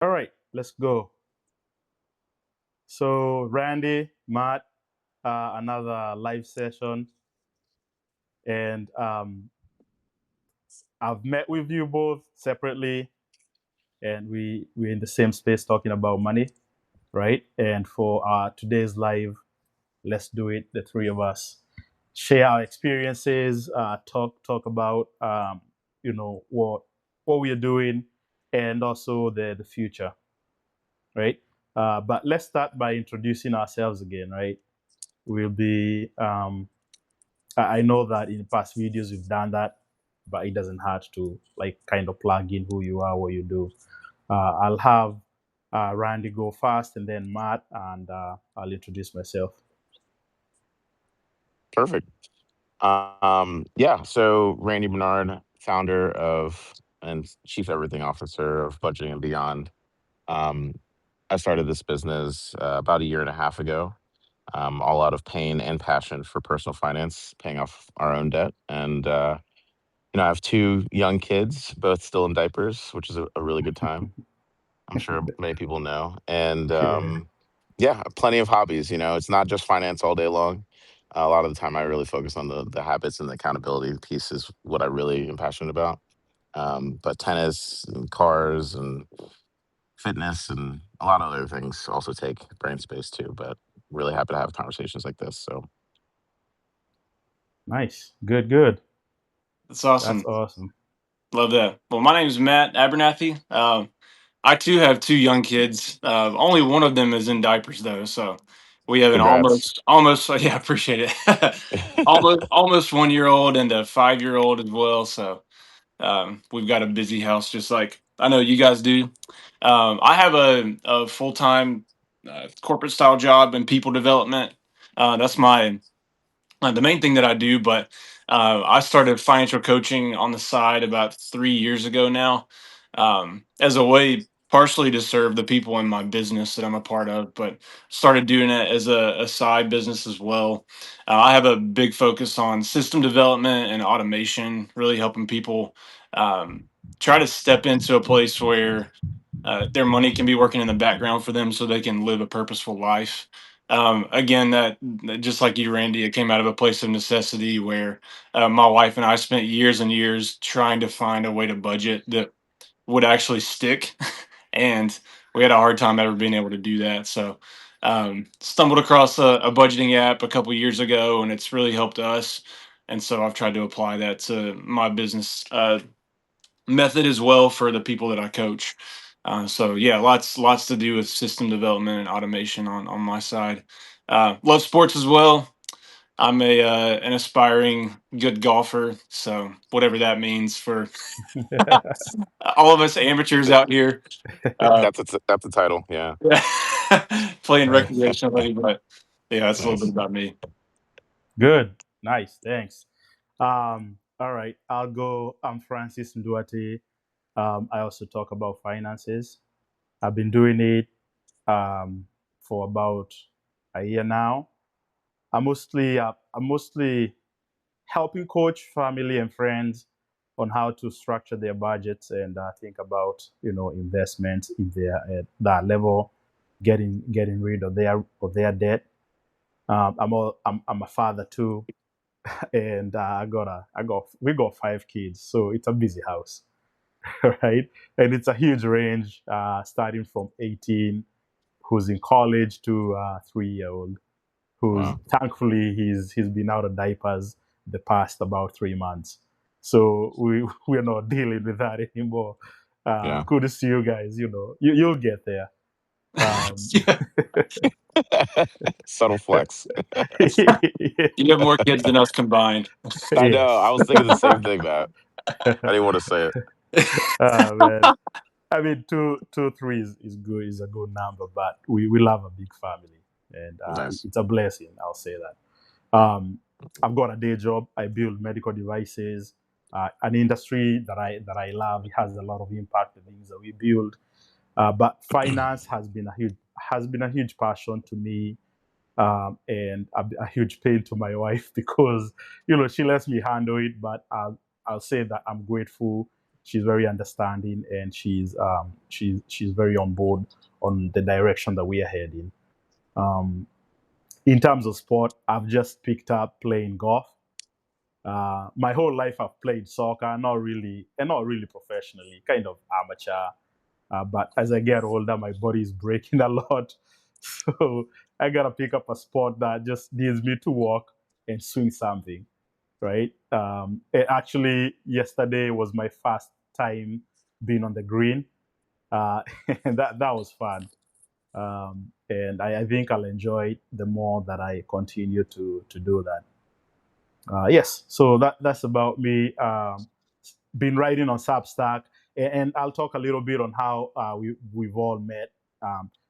All right, let's go. So, Randy, Matt, another live session, and I've met with you both separately, and we're in the same space talking about money, right? And for today's live, let's do it. The three of us share our experiences, talk about what we are doing, and also the future, right? But let's start by introducing ourselves again, right? We'll be I know that in past videos you've done that, but it doesn't hurt to like kind of plug in who you are, what you do. I'll have Randy go first, and then Matt, and I'll introduce myself. Perfect. Yeah. So Randy Bernard, founder of and chief everything officer of Budgeting and Beyond. Um, I started this business about a year and a half ago, all out of pain and passion for personal finance, paying off our own debt. And, I have two young kids, both still in diapers, which is a really good time. I'm sure many people know. And Yeah, yeah, plenty of hobbies. It's not just finance all day long. A lot of the time, I really focus on the habits and the accountability piece is what I really am passionate about. But tennis and cars and fitness and a lot of other things also take brain space too. But really happy to have conversations like this. So nice, good, good. That's That's awesome. awesome. Love that. Well, my name is Matt Abernathy. I too have two young kids. Only one of them is in diapers though, so we have an congrats. almost. Yeah, appreciate it. Almost 1 year old and a 5 year old as well. So we've got a busy house, just like I know you guys do. I have a full time corporate style job in people development. That's my the main thing that I do, but I started financial coaching on the side about 3 years ago now, as a way partially to serve the people in my business that I'm a part of, but started doing it as a side business as well. I have a big focus on system development and automation, really helping people um, try to step into a place where their money can be working in the background for them so they can live a purposeful life. Again, that just like you, Randy, it came out of a place of necessity where my wife and I spent years and years trying to find a way to budget that would actually stick. And we had a hard time ever being able to do that. So, stumbled across a budgeting app a couple years ago, and it's really helped us. And so I've tried to apply that to my business method as well for the people that I coach. So yeah, lots to do with system development and automation on my side. Love sports as well. I'm a an aspiring good golfer, so whatever that means for all of us amateurs out here. Uh, That's a title. Yeah. Playing Nice, recreationally, but yeah, that's a little bit Nice. about me. good, nice. Thanks. All right, I'll go. I'm Francis Nduati. I also talk about finances. I've been doing it for about a year now. I'm mostly helping coach family and friends on how to structure their budgets and think about investments if they are at that level, getting rid of their debt. I'm a father too, and we got 5 kids, so it's a busy house, right? And it's a huge range, starting from 18, who's in college, to 3 year old who's Wow. thankfully he's been out of diapers the past about 3 months. So we're not dealing with that anymore. Yeah. Good to see you guys. You'll get there. Um, Yeah, Subtle flex. you have more kids than us combined. I know. I yes. was thinking the same thing, Matt. I didn't want to say it. Man. I mean, two, three is good. Is a good number, but we love a big family, and Nice. it's a blessing. I'll say that. I've got a day job. I build medical devices, an industry that I love. It has a lot of impact. The things that we build, but finance has been a huge passion to me, and a huge pain to my wife because she lets me handle it. But I'll say that I'm grateful. she's very understanding, and she's very on board on the direction that we are heading. Um, in terms of sport, I've just picked up playing golf. My whole life I've played soccer, not really, and not really professionally, kind of amateur. But as I get older, my body is breaking a lot, so I gotta pick up a sport that just needs me to walk and swing something, right? Actually, yesterday was my first time being on the green, uh, and that was fun. And I think I'll enjoy it the more that I continue to do that. Yes, so that's about me. Been writing on Substack, and I'll talk a little bit on how we've all met.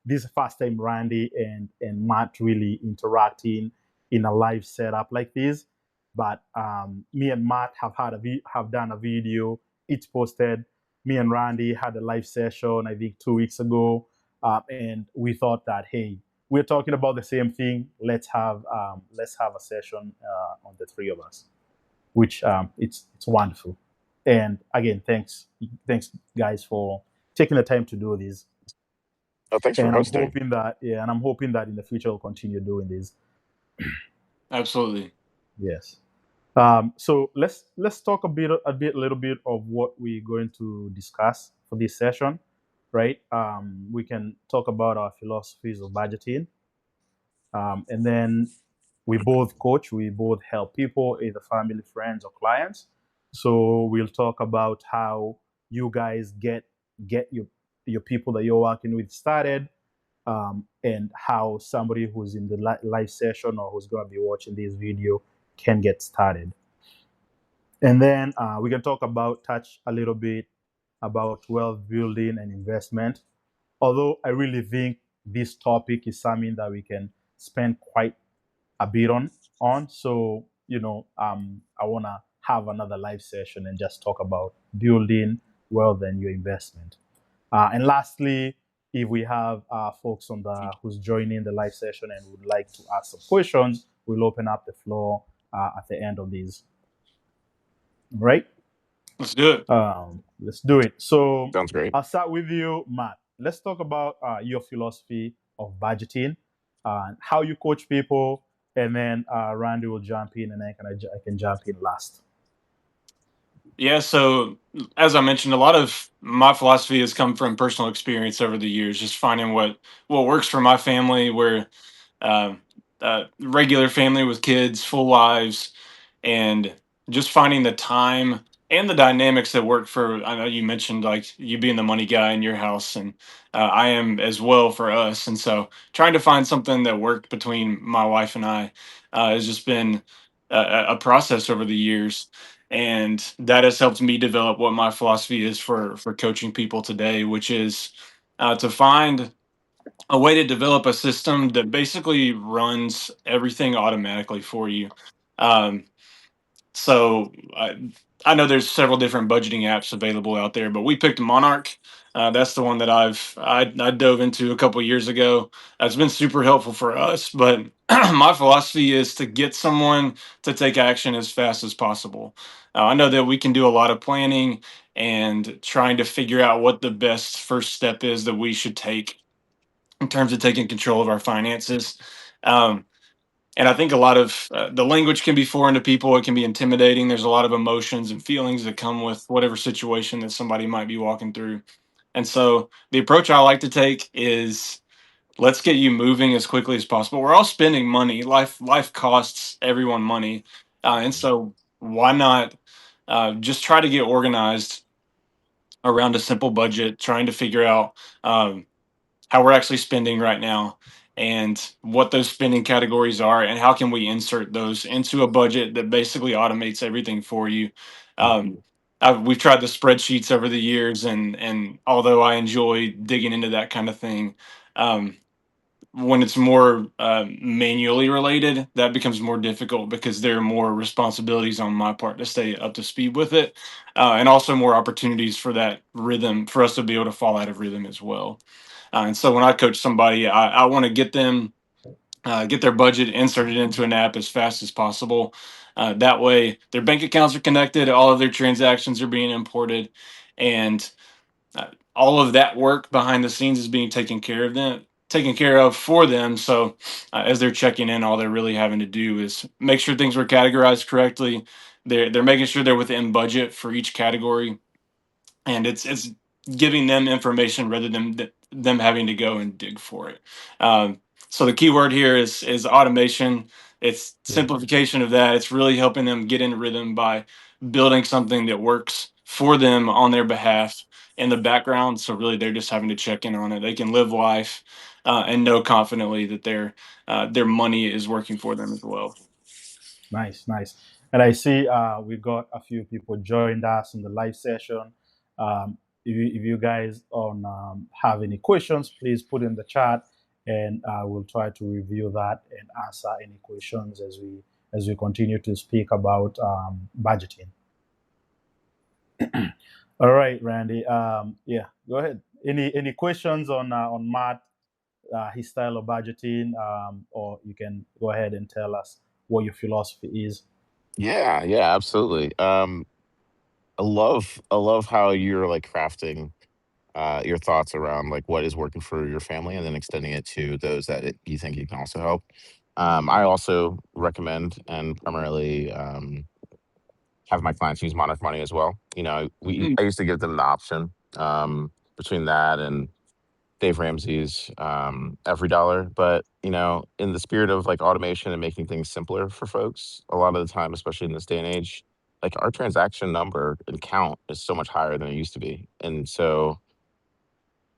This is the first time Randy and Matt really interacting in a live setup like this. But me and Matt have done a video. It's posted. Me and Randy had a live session, I think 2 weeks ago, and we thought that, hey, we're talking about the same thing. Let's have a session on the three of us, which it's wonderful. And again, thanks guys for taking the time to do this. Oh, thanks for And I'm hosting. hoping that yeah, and I'm hoping that in the future we'll continue doing this. Absolutely. Yes. So let's talk a little bit of what we're going to discuss for this session, right? We can talk about our philosophies of budgeting, and then we both coach, we both help people, either family, friends, or clients. So we'll talk about how you guys get your people that you're working with started, and how somebody who's in the live session or who's going to be watching this video can get started. And then we can touch a little bit about wealth building and investment. Although I really think this topic is something that we can spend quite a bit on. So I want to have another live session and just talk about building wealth and your investment. And lastly, if we have folks on the who's joining the live session and would like to ask some questions, we'll open up the floor at the end of this. Right? Let's do it. Let's do it. So Sounds great. I'll start with you, Matt. Let's talk about your philosophy of budgeting, how you coach people, and then Randy will jump in, and I can jump in last. Yeah, so as I mentioned, a lot of my philosophy has come from personal experience over the years, just finding what works for my family, where um, regular family with kids, full lives, and just finding the time and the dynamics that work for. I know you mentioned like you being the money guy in your house, and I am as well for us. And so trying to find something that worked between my wife and I has just been a process over the years. And that has helped me develop what my philosophy is for coaching people today, which is to find a way to develop a system that basically runs everything automatically for you. Um, so I know there's several different budgeting apps available out there, but we picked Monarch. That's the one that I dove into a couple years ago. It's been super helpful for us, but my philosophy is to get someone to take action as fast as possible. I know that we can do a lot of planning and trying to figure out what the best first step is that we should take in terms of taking control of our finances. Um, and I think a lot of the language can be foreign to people. It can be intimidating. There's a lot of emotions and feelings that come with whatever situation that somebody might be walking through. And so the approach I like to take is let's get you moving as quickly as possible. We're all spending money. Life costs everyone money, and so why not just try to get organized around a simple budget, trying to figure out how we're actually spending right now and what those spending categories are and how can we insert those into a budget that basically automates everything for you. um, we've tried the spreadsheets over the years, and although I enjoy digging into that kind of thing, um, when it's more manually related, that becomes more difficult because there are more responsibilities on my part to stay up to speed with it, and also more opportunities for that rhythm for us to be able to fall out of rhythm as well. And so when I coach somebody, I want to get them get their budget inserted into an app as fast as possible. That way, their bank accounts are connected, all of their transactions are being imported, and all of that work behind the scenes is being taken care of for them. So as they're checking in, all they're really having to do is make sure things were categorized correctly. They're making sure they're within budget for each category, and it's giving them information rather than them having to go and dig for it. So the key word here is automation. It's Yeah. simplification of that. It's really helping them get in rhythm by building something that works for them on their behalf in the background. So really, they're just having to check in on it. They can live life and know confidently that their money is working for them as well. Nice, nice. And I see we got a few people joined us in the live session. If you guys have any questions, please put in the chat, and we'll try to review that and answer any questions as we continue to speak about budgeting. All right, Randy. Yeah, go ahead. Any questions on Matt, his style of budgeting, or you can go ahead and tell us what your philosophy is. Yeah, absolutely. I love how you're like crafting your thoughts around like what is working for your family and then extending it to those that you think you can also help. I also recommend and primarily have my clients use Monarch Money as well. I used to give them the option between that and Dave Ramsey's Every Dollar, but in the spirit of like automation and making things simpler for folks, a lot of the time, especially in this day and age, like our transaction number and count is so much higher than it used to be, and so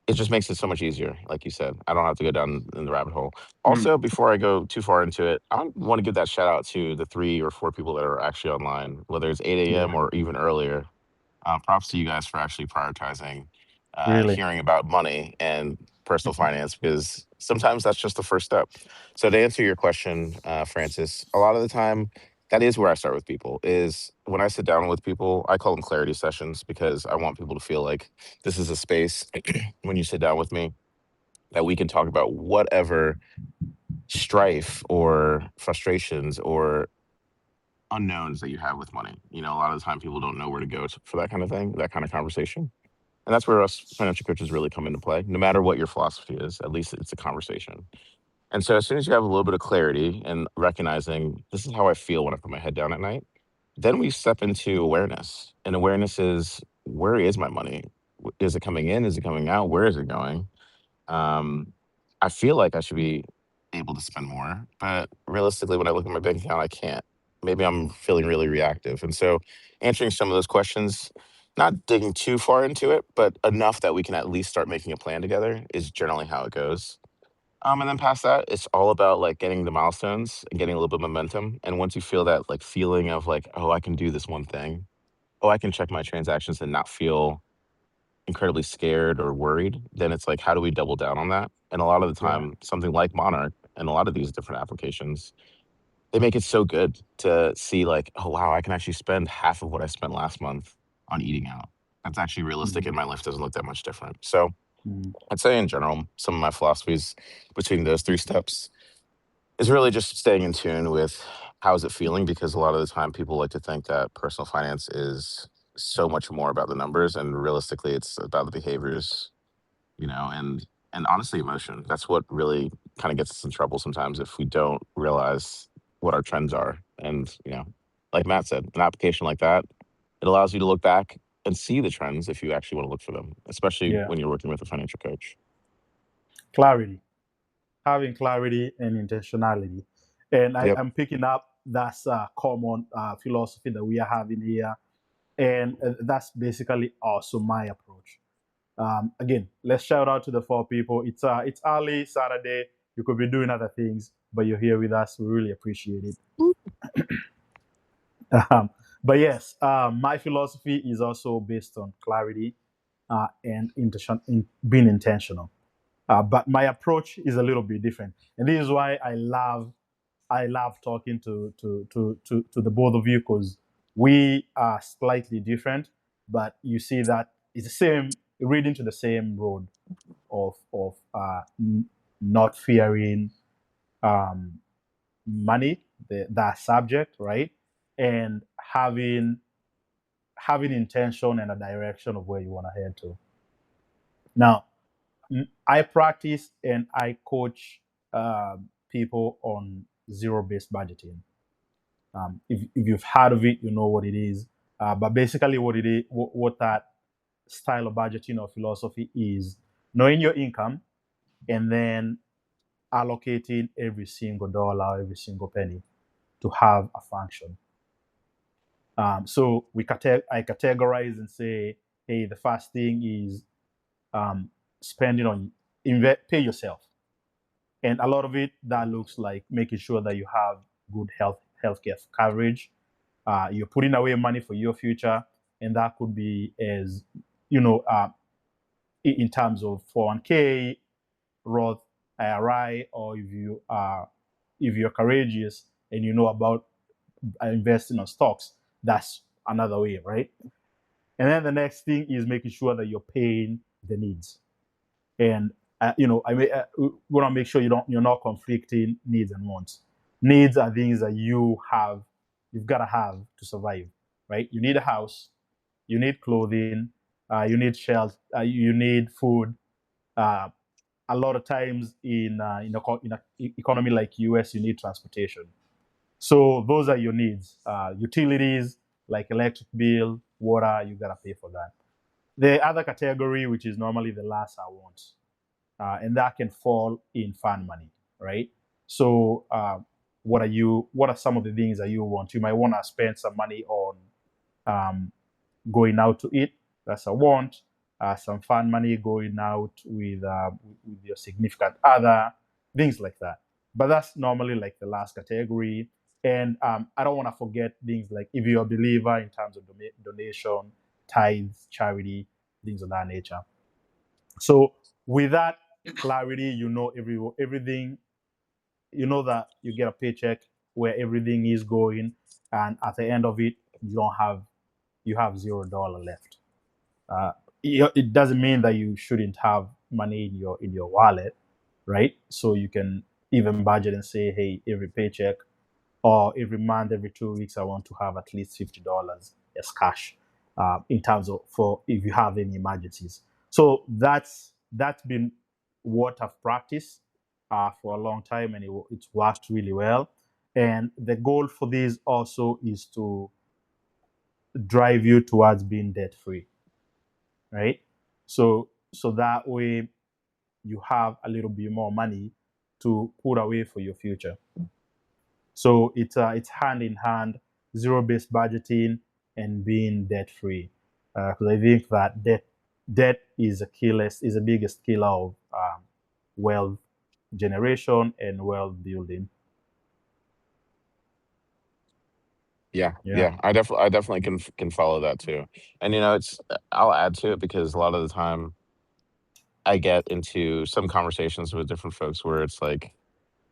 it just makes it so much easier. Like you said, I don't have to go down in the rabbit hole. Mm. Also, before I go too far into it, I want to give that shout out to the 3 or 4 people that are actually online, whether it's 8 a.m. Yeah, or even earlier. Props to you guys for actually prioritizing really. hearing about money and personal finance, because sometimes that's just the first step. So to answer your question, Francis, a lot of the time that is where I start with people. Is when I sit down with people, I call them clarity sessions because I want people to feel like this is a space when you sit down with me that we can talk about whatever strife or frustrations or unknowns that you have with money. A lot of the time people don't know where to go for that kind of thing, that kind of conversation. And that's where us financial coaches really come into play. No matter what your philosophy is, at least it's a conversation. And so as soon as you have a little bit of clarity and recognizing this is how I feel when I put my head down at night, then we step into awareness. And awareness is, where is my money? Is it coming in? Is it coming out? Where is it going? Um, I feel like I should be able to spend more, but realistically, when I look at my bank account, I can't. Maybe I'm feeling really reactive. And so, answering some of those questions, not digging too far into it, but enough that we can at least start making a plan together is generally how it goes. And then past that, it's all about like getting the milestones and getting a little bit of momentum. And once you feel that like feeling of like, oh, I can do this one thing, oh, I can check my transactions and not feel incredibly scared or worried, then it's like, how do we double down on that? And a lot of the Yeah. time, something like Monarch and a lot of these different applications, they make it so good to see like, oh wow, I can actually spend half of what I spent last month on eating out. That's actually realistic, Mhm. and my life doesn't look that much different. So Mhm. I'd say in general, some of my philosophies between those 3 steps is really just staying in tune with how is it feeling, because a lot of the time people like to think that personal finance is so much more about the numbers, and realistically it's about the behaviors, and honestly emotion. That's what really kind of gets us in trouble sometimes if we don't realize what our trends are. And like Matt said, an application like that, it allows you to look back and see the trends if you actually want to look for them, especially Yeah. when you're working with a financial coach. Clarity, having clarity and intentionality, and Yep. I'm picking up that's a common philosophy that we are having here, and that's basically also my approach. Again, let's shout out to the 4 people. It's early Saturday. You could be doing other things, but you're here with us. We really appreciate it. But yes, my philosophy is also based on clarity and being intentional. But my approach is a little bit different, and this is why I love talking to the both of you, because we are slightly different, but you see that it's the same, reading to the same road of not fearing um, money, that subject, right? And having having intention and a direction of where you want to head to. Now, I practice and I coach people on zero-based budgeting. If you've heard of it, you know what it is. But basically, what it is, what that style of budgeting or philosophy is, knowing your income and then allocating every single dollar, every single penny to have a function. So I categorize and say, hey, the first thing is um, spending on pay yourself, and a lot of it that looks like making sure that you have good healthcare coverage. You're putting away money for your future, and that could be as you know in terms of 401k, Roth IRA, or if you're courageous and you know about investing on stocks, that's another way, right? And then the next thing is making sure that you're paying the needs. And I want to make sure you're not conflicting needs and wants. Needs are things that you've got to have to survive, right? You need a house, you need clothing, you need shelter, you need food. Uh, a lot of times in a economy like US, you need transportation. So those are your needs. Utilities like electric bill, water, you gotta pay for that. The other category, which is normally the last, are wants, and that can fall in fund money, right? So what are some of the things that you want? You might want to spend some money on um, going out to eat. That's a want. Some fun money going out with your significant other, things like that. But that's normally like the last category. And I don't want to forget things like if you're a believer in terms of donation, tithes, charity, things of that nature. So with that clarity, you know everything. You know that you get a paycheck where everything is going, and at the end of it, you have $0 left. Uh, it doesn't mean that you shouldn't have money in your wallet, right? So you can even budget and say, hey, every paycheck or every month, every 2 weeks, I want to have at least $50 as cash in terms of for if you have any emergencies. So that's been what I've practiced for a long time, and it's worked really well. And the goal for this also is to drive you towards being debt free, right? So that way you have a little bit more money to put away for your future. So it's hand in hand, zero based budgeting and being debt free. Because I think that debt is is the biggest killer of wealth generation and wealth building. Yeah, Yeah. yeah, I definitely can follow that too. And it's I'll add to it because a lot of the time I get into some conversations with different folks where it's like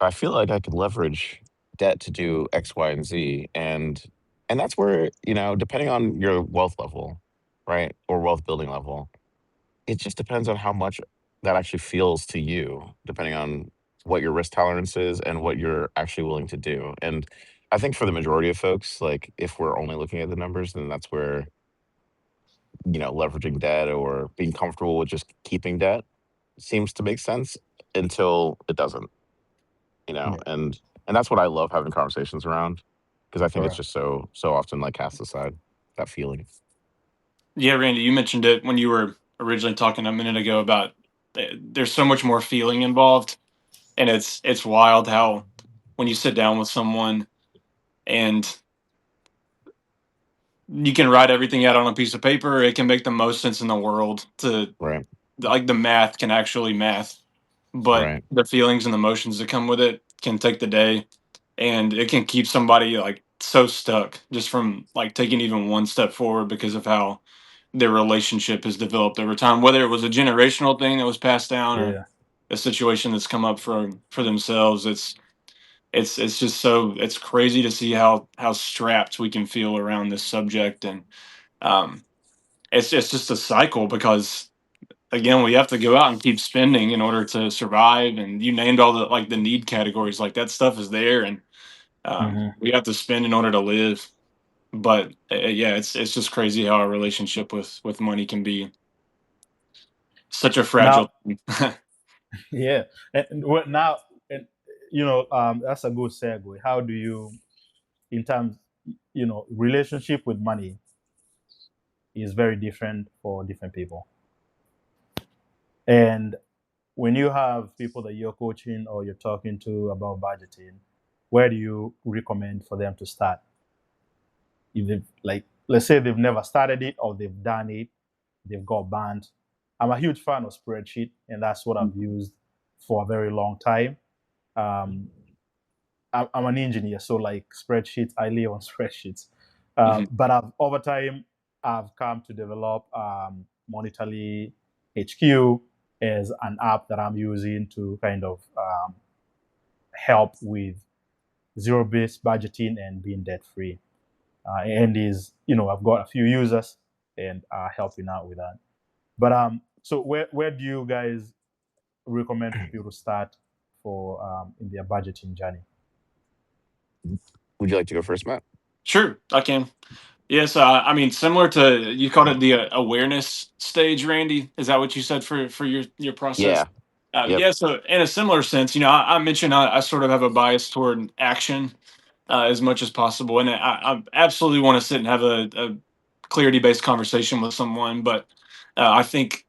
I feel like I could leverage debt to do X, Y, and Z, and that's where depending on your wealth level, right, or wealth building level, it just depends on how much that actually feels to you, depending on what your risk tolerance is and what you're actually willing to do. And I think for the majority of folks, like if we're only looking at the numbers, then that's where leveraging debt or being comfortable with just keeping debt seems to make sense until it doesn't, Yeah. and that's what I love having conversations around because I think it's Correct. just so often like cast aside that feeling. Yeah, Randy, you mentioned it when you were originally talking a minute ago about there's so much more feeling involved, and it's wild how when you sit down with someone and you can write everything out on a piece of paper, it can make the most sense in the world to Right. like the math can actually math, but Right. the feelings and emotions that come with it can take the day, and it can keep somebody like so stuck just from like taking even one step forward because of how their relationship has developed over time, whether it was a generational thing that was passed down or Yeah. a situation that's come up for themselves. It's just so it's crazy to see how strapped we can feel around this subject, and um it's just a cycle because again we have to go out and keep spending in order to survive, and you named all the like the need categories, like that stuff is there, and Hmm. we have to spend in order to live. But yeah, it's just crazy how a relationship with money can be such a fragile Now, thing. yeah, and now, and that's a good segue. How do you, in terms, relationship with money is very different for different people. And when you have people that you're coaching or you're talking to about budgeting, where do you recommend for them to start? If they like, let's say they've never started it or they've done it, they've got banned. I'm a huge fan of spreadsheet, and that's what I've used for a very long time. Um, I'm an engineer, so like spreadsheets, I live on spreadsheets. Mhm. But over time, I've come to develop Monetally HQ as an app that I'm using to kind of help with zero-based budgeting and being debt-free. And I've got a few users and helping out with that. But so where do you guys recommend for people to start for in their budgeting journey? Would you like to go first, Matt? Sure, I can. Yes, I mean, similar to you called it the awareness stage, Randy. Is that what you said for your process? Yeah. Yep. Yeah. So in a similar sense, I mentioned I sort of have a bias toward action as much as possible, and I absolutely want to sit and have a clarity based conversation with someone, but I think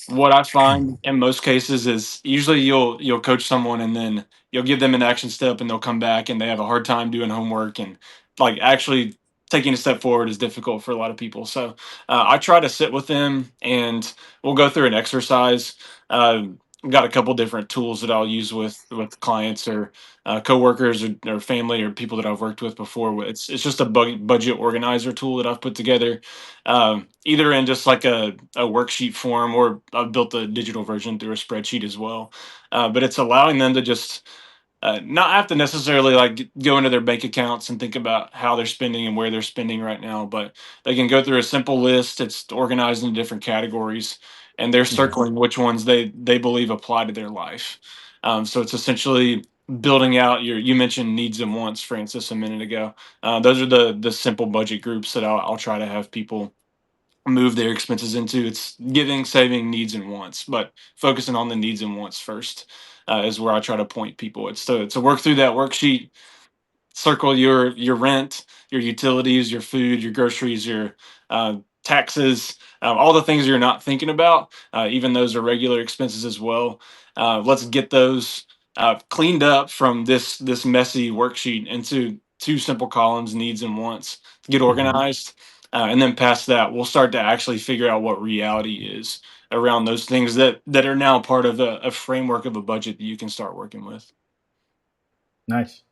what I find in most cases is usually you'll coach someone and then you'll give them an action step and they'll come back and they have a hard time doing homework and like actually taking a step forward is difficult for a lot of people. So I try to sit with them and we'll go through an exercise. I've got a couple different tools that I'll use with clients or coworkers or family or people that I've worked with before. It's just a budget organizer tool that I've put together, either in just like a worksheet form or I've built a digital version through a spreadsheet as well. But it's allowing them to just not have to necessarily like go into their bank accounts and think about how they're spending and where they're spending right now, but they can go through a simple list. It's organized into different categories, and they're Mhm. circling which ones they believe apply to their life. So it's essentially building out your. You mentioned needs and wants, Francis, a minute ago. Those are the simple budget groups that I'll try to have people move their expenses into. It's giving, saving, needs, and wants, but focusing on the needs and wants first is where I try to point people. It's to work through that worksheet, circle your rent, your utilities, your food, your groceries, your taxes, all the things you're not thinking about. Even those are regular expenses as well. Let's get those cleaned up from this messy worksheet into two simple columns: needs and wants. Get Mhm. organized, and then past that, we'll start to actually figure out what reality is around those things that are now part of a framework of a budget that you can start working with. Nice.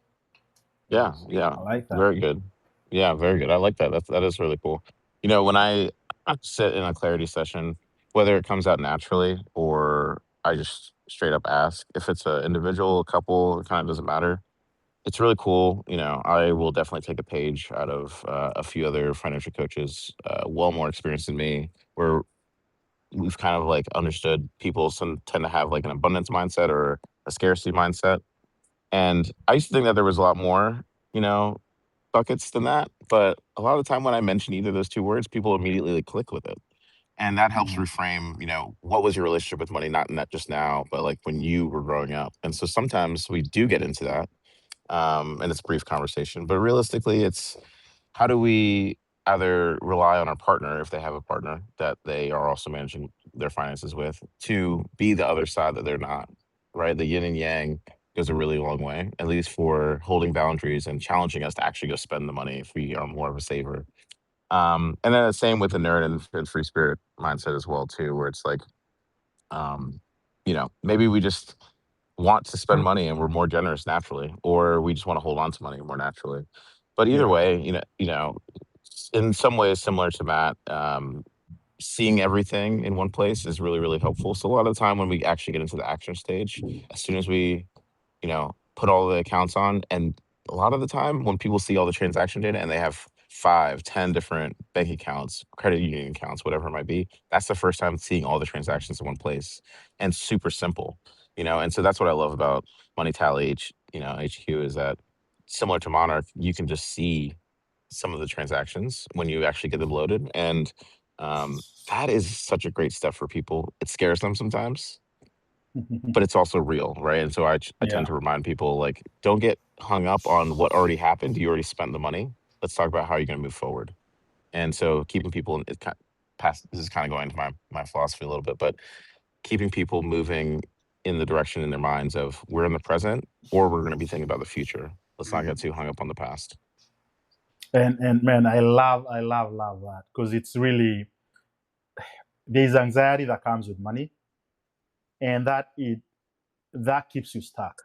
Yeah. Yeah. I like that. Very good. Yeah. Very good. I like that. That is really cool. When I sit in a clarity session, whether it comes out naturally or I just straight up ask, if it's an individual, a couple, it kind of doesn't matter. It's really cool. I will definitely take a page out of a few other financial coaches, well more experienced than me, where we've kind of like understood people some tend to have like an abundance mindset or a scarcity mindset. And I used to think that there was a lot more, you know, buckets than that. But a lot of the time when I mention either of those two words, people immediately like, click with it. And that helps Mhm. reframe, what was your relationship with money, not just now, but like when you were growing up. And so sometimes we do get into that, and it's a brief conversation. But realistically, it's how do we either rely on our partner if they have a partner that they are also managing their finances with to be the other side that they're not, right? The yin and yang goes a really long way, at least for holding boundaries and challenging us to actually go spend the money if we are more of a saver. And then the same with the nerd and free spirit mindset as well too, where it's like, um, maybe we just want to spend money and we're more generous naturally, or we just want to hold on to money more naturally. But either Yeah. way, in some ways similar to Matt, seeing everything in one place is really, really helpful. So a lot of the time when we actually get into the action stage, as soon as we put all the accounts on. And a lot of the time, when people see all the transaction data and they have 5, 10 different bank accounts, credit union accounts, whatever it might be, that's the first time seeing all the transactions in one place and super simple. And so that's what I love about Money Tally HQ is that similar to Monarch, you can just see. some of the transactions when you actually get them loaded. And that is such a great step for people. It scares them sometimes, but it's also real, right? And so I tend Yeah. to remind people, like, don't get hung up on what already happened. You already spent the money. Let's talk about how you're going to move forward. And so keeping people in it kind past this is kind of going into my philosophy a little bit, but keeping people moving in the direction in their minds of we're in the present or we're going to be thinking about the future. Let's not get too hung up on the past. And man, I love that because it's really there's anxiety that comes with money, and that keeps you stuck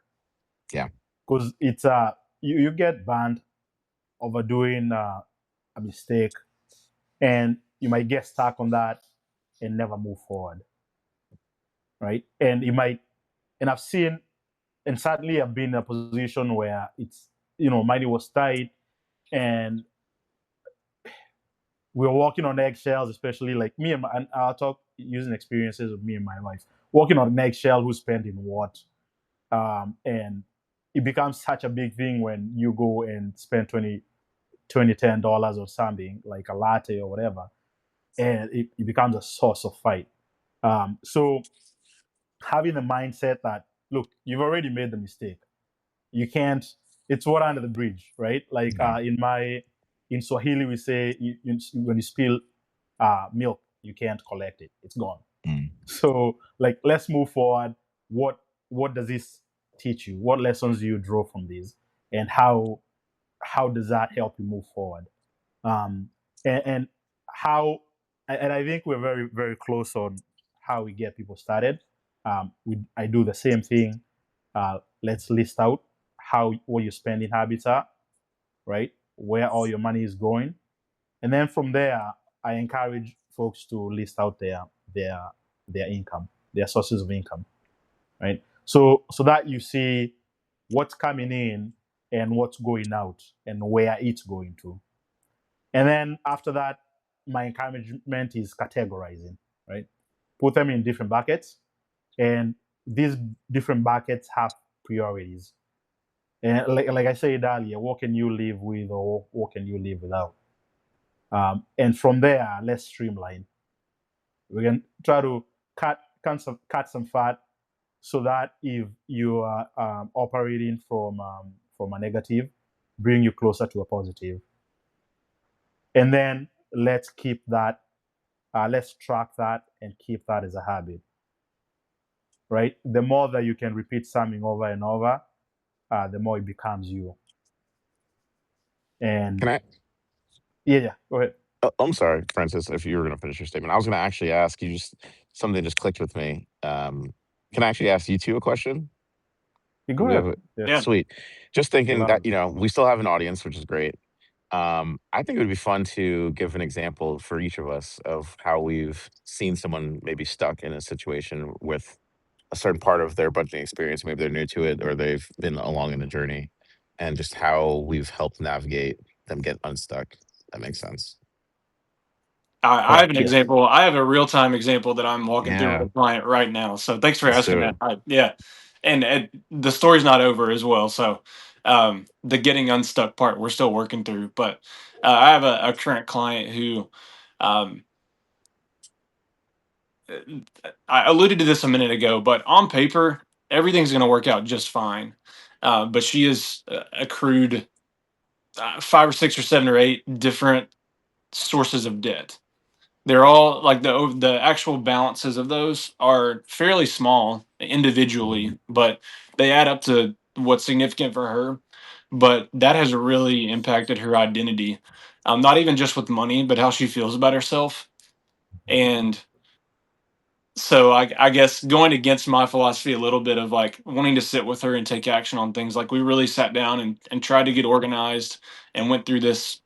Yeah. because it's you get banned overdoing a mistake, and you might get stuck on that and never move forward, right? And you might, and I've seen, and sadly I've been in a position where it's money was tight, and we were walking on eggshells, especially like me and and I'll talk using experiences of me and my wife walking on an eggshell, who's spending what, and it becomes such a big thing when you go and spend 10 dollars or something like a latte or whatever, and it becomes a source of fight. So having the mindset that, look, you've already made the mistake, you can't, it's water under the bridge, right? Like Yeah. in Swahili we say, when you spill milk, you can't collect it, it's gone. Mm. So like, let's move forward. What does this teach you? What lessons do you draw from this, and how does that help you move forward? um, and how, and I think we're very very close on how we get people started. I do the same thing. Let's list out what your spending habits are, right? Where all your money is going, and then from there, I encourage folks to list out their their income, their sources of income, right? So that you see what's coming in and what's going out and where it's going to. And then after that, my encouragement is categorizing, right? Put them in different buckets, and these different buckets have priorities. And like I said earlier, what can you live with, or what can you live without? And from there, let's streamline. We can try to cut some fat, so that if you are operating from a negative, bring you closer to a positive. And then let's keep that, let's track that and keep that as a habit, right? The more that you can repeat something over and over, the more it becomes you. And Can I? yeah, go ahead. I'm sorry, Francis. If you were going to finish your statement, I was going to actually ask you just something just clicked with me. Can I actually ask you two a question? You go We have ahead. a Yeah, Yeah. sweet. Just I thinking love that it. we still have an audience, which is great. I think it would be fun to give an example for each of us of how we've seen someone maybe stuck in a situation with a certain part of their budgeting experience. Maybe they're new to it or they've been along in the journey, and just how we've helped navigate them get unstuck. That makes sense. I have Right. an Yes. example. I have a real time example that I'm walking through with Yeah, a client right now. So thanks for let's asking do it. that. Yeah, and the story's not over as well. So the getting unstuck part we're still working through. But I have a current client who um, I alluded to this a minute ago, but on paper everything's going to work out just fine. But she has accrued 5 or 6 or 7 or 8 different sources of debt. They're all like the actual balances of those are fairly small individually, but they add up to what's significant for her. But that has really impacted her identity, not even just with money, but how she feels about herself. And so I guess going against my philosophy a little bit of like wanting to sit with her and take action on things, like we really sat down and tried to get organized and went through this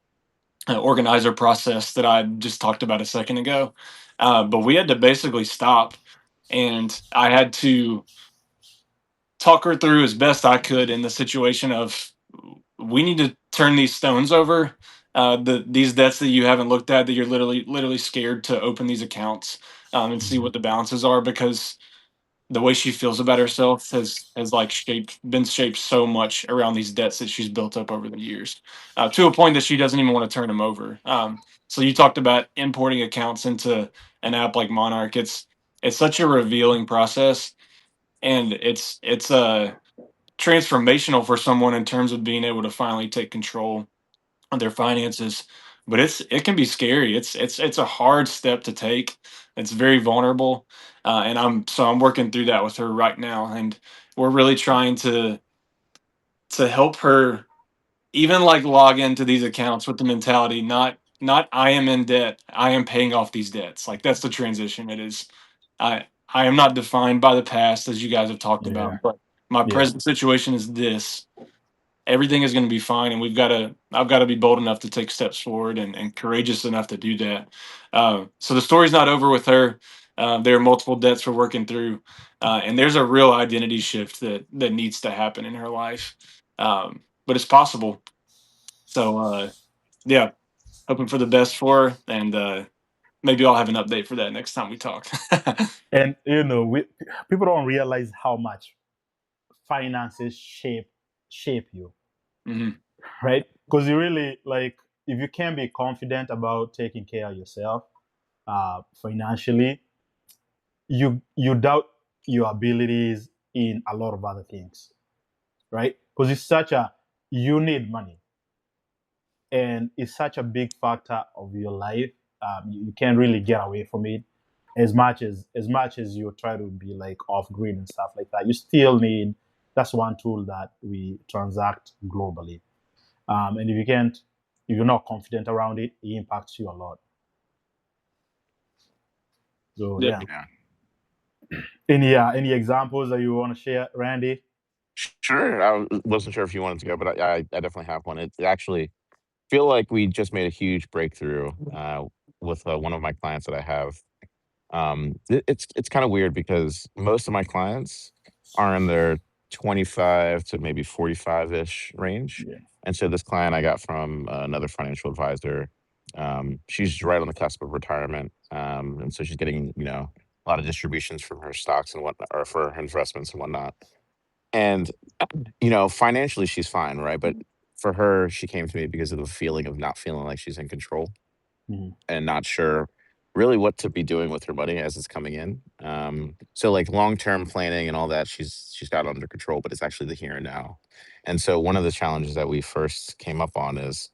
organizer process that I just talked about a second ago. But we had to basically stop, and I had to talk her through as best I could in the situation of we need to turn these stones over. These debts that you haven't looked at, that you're literally scared to open these accounts and see Mhm. what the balances are, because the way she feels about herself has like been shaped so much around these debts that she's built up over the years, to a point that she doesn't even want to turn them over. So you talked about importing accounts into an app like Monarch. It's such a revealing process, and it's transformational for someone in terms of being able to finally take control of their finances. But it can be scary. It's a hard step to take. It's very vulnerable, and I'm working through that with her right now, and we're really trying to help her even like log into these accounts with the mentality not I am in debt, I am paying off these debts. Like that's the transition. It is I am not defined by the past, as you guys have talked Yeah. about, but my Yeah. present situation is this. Everything is going to be fine, and I've got to be bold enough to take steps forward and courageous enough to do that. So the story's not over with her. There are multiple debts we're working through, and there's a real identity shift that needs to happen in her life. But it's possible. So yeah, hoping for the best for her, and maybe I'll have an update for that next time we talk. And people don't realize how much finances shape you, Mhm. right? Because you really like, if you can't be confident about taking care of yourself financially, you doubt your abilities in a lot of other things, right? Because it's such a you need money, and it's such a big factor of your life. You can't really get away from it. As much as you try to be like off grid and stuff like that, you still need. That's one tool that we transact globally. And if you're not confident around it, it impacts you a lot. So Yeah. yeah. Yeah. Any examples that you want to share, Randy? Sure. Wasn't sure if you wanted to go, but I definitely have one. It actually feel like we just made a huge breakthrough with one of my clients that I have. It's kind of weird because most of my clients are in their 25 to maybe 45 ish range, Yeah. and so this client I got from another financial advisor. She's right on the cusp of retirement, and so she's getting a lot of distributions from her stocks and whatnot, or for her investments and whatnot. And financially she's fine, right? But for her, she came to me because of the feeling of not feeling like she's in control Mhm. and not sure really what to be doing with her money as it's coming in. So like long term planning and all that, she's got under control, but it's actually the here and now. And so one of the challenges that we first came up on is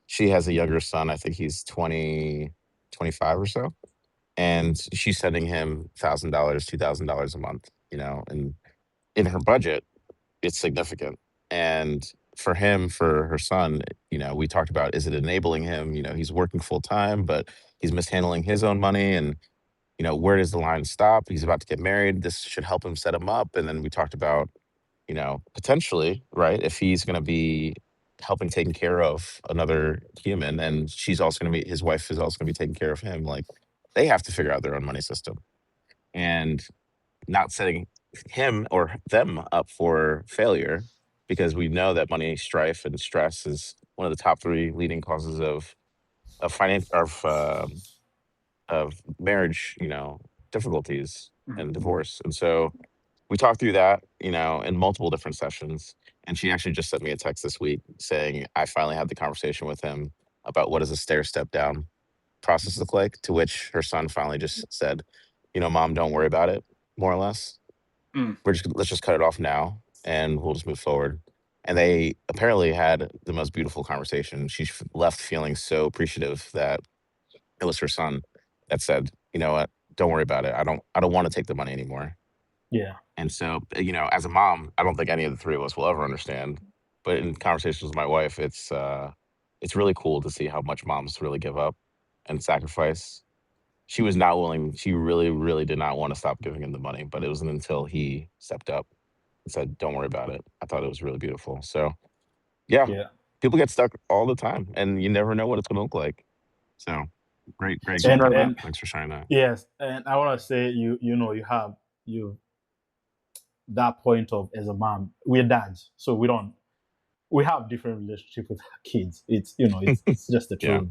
she has a younger son. I think he's 20, 25 or so, and she's sending him $1,000, $2,000 a month. And in her budget, it's significant. And for him, for her son, we talked about, is it enabling him? He's working full time, but he's mishandling his own money. And, where does the line stop? He's about to get married. This should help him set him up. And then we talked about, potentially, right, if he's going to be helping taking care of another human, and she's also going to be, his wife is also going to be taking care of him, like they have to figure out their own money system. And not setting him or them up for failure, because we know that money strife and stress is one of the top three leading causes of finance of marriage, difficulties and Mhm. divorce. And so we talked through that, in multiple different sessions. And she actually just sent me a text this week saying I finally had the conversation with him about what does a stair step down process look like. To which her son finally just said, Mom, don't worry about it, more or less. Mm. Let's just cut it off now and we'll just move forward. And they apparently had the most beautiful conversation. She left feeling so appreciative that it was her son that said, "You know what? Don't worry about it. I don't want to take the money anymore." Yeah. And so, as a mom, I don't think any of the three of us will ever understand. But in conversations with my wife, it's really cool to see how much moms really give up and sacrifice. She was not willing. She really, really did not want to stop giving him the money, but it wasn't until he stepped up and said, "Don't worry about it." I thought it was really beautiful. So, yeah, Yeah. people get stuck all the time, and you never know what it's going to look like. So, great, great It's And example. incredible. and Thanks for sharing that. yes, and I want to say you that point of, as a mom, we're dads, so we have different relationship with our kids. It's just the Yeah, truth.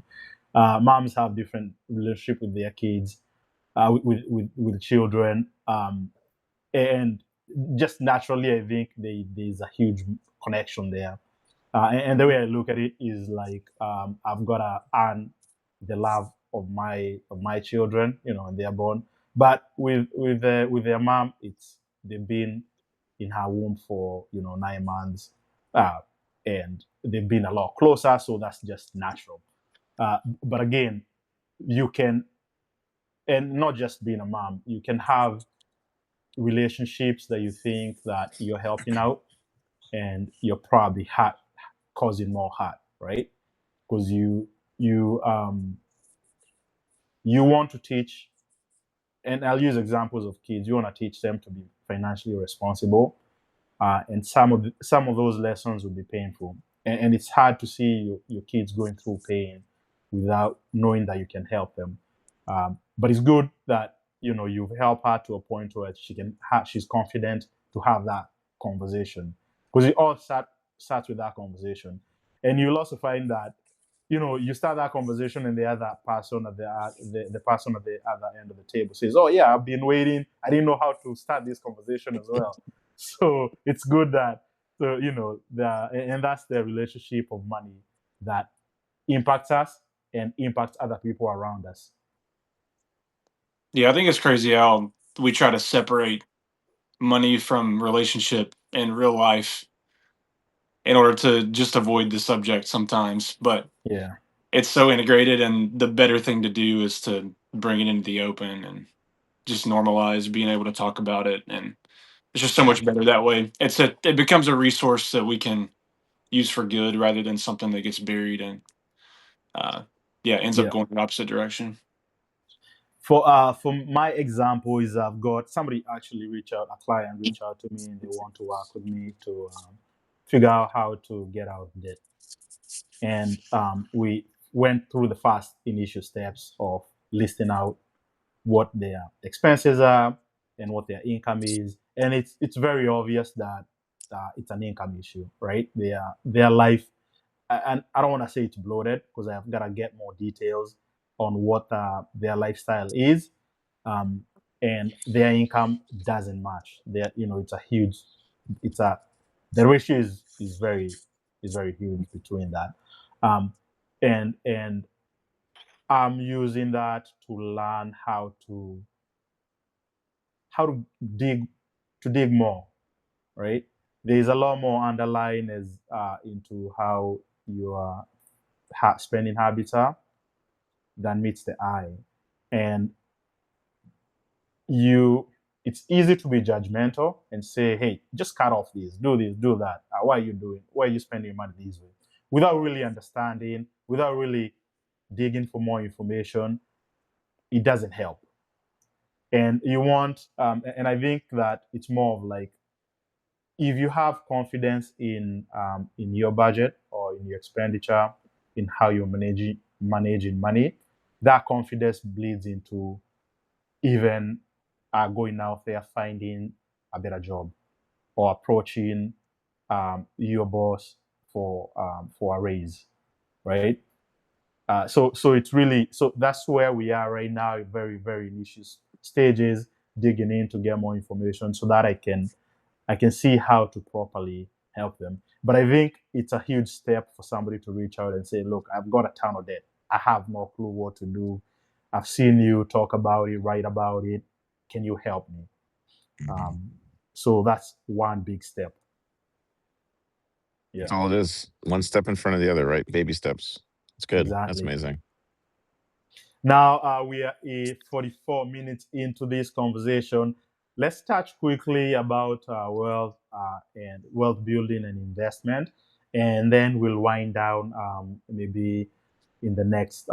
Moms have different relationship with their kids, with children. and just naturally, I think there's a huge connection there. And the way I look at it is like I've got to earn the love of my children, when they're born. But with their mom, they've been in her womb for 9 months, uh, and they've been a lot closer, so that's just natural. But again, you can, and not just being a mom, you can have relationships that you think that you're helping out, and you're probably causing more harm, right? Because you want to teach, and I'll use examples of kids. You want to teach them to be financially responsible, and some of those lessons will be painful, and it's hard to see your kids going through pain without knowing that you can help them. But it's good that you've helped her to a point where she's confident to have that conversation, because it all starts with that conversation. And you'll also find that you start that conversation, and the other person at the person at the other end of the table says, "Oh yeah, I've been waiting. I didn't know how to start this conversation as well." So it's good that, and that's the relationship of money that impacts us and impacts other people around us. Yeah, I think it's crazy how we try to separate money from relationship in real life in order to just avoid the subject sometimes. But Yeah, it's so integrated, and the better thing to do is to bring it into the open and just normalize being able to talk about it. And it's just so yeah, much better that way. It becomes a resource that we can use for good rather than something that gets buried and uh, yeah, ends up yeah. going the opposite direction. For my example is, I've got somebody actually a client reach out to me, and they want to work with me to figure out how to get out of debt. And we went through the first initial steps of listing out what their expenses are and what their income is, and it's very obvious that it's an income issue, right? Their life, and I don't want to say it's bloated, because I've got to get more details on what their lifestyle is, um, and their income doesn't match. It's a huge, it's a the ratio is very huge between that, um, and I'm using that to learn how dig to dig more, right? There's a lot more underlying as into how your spending habits are than meets the eye, and you it's easy to be judgmental and say, "Hey, just cut off this, do that. Why are you spending your money this way?" Without really understanding, without really digging for more information, it doesn't help. And you want, and I think that it's more of like, if you have confidence in your budget or in your expenditure, in how you're managing money, that confidence bleeds into even going out there, finding a better job, or approaching your boss for a raise, right? So it's really, so that's where we are right now, very very initial stages, digging in to get more information so that I can see how to properly help them. But I think it's a huge step for somebody to reach out and say, "Look, I've got a ton of debt. I have no clue what to do. I've seen you talk about it, write about it. Can you help me?" Um, so that's one big step. Yeah, That's all it is. One step in front of the other, right? Baby steps. It's good. That's exactly. amazing. Now we are 44 minutes into this conversation. Let's touch quickly about wealth and wealth building and investment, and then we'll wind down maybe in the next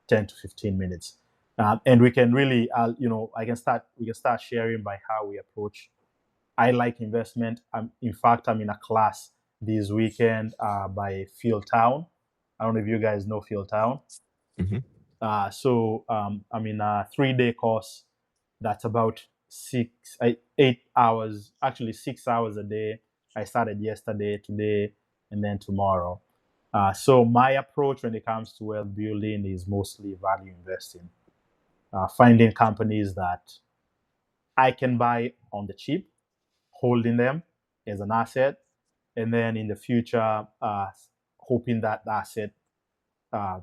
10 to 15 minutes. And we can really, we can start sharing by how we approach. I like investment. In fact, I'm in a class this weekend by Phil Town. I don't know if you guys know Phil Town. Hmm. I'm in a 3 day course that's about 8 hours, actually 6 hours a day. I started yesterday, today, and then tomorrow. So my approach when it comes to wealth building is mostly value investing, finding companies that I can buy on the cheap, holding them as an asset, and then in the future, hoping that the asset uh,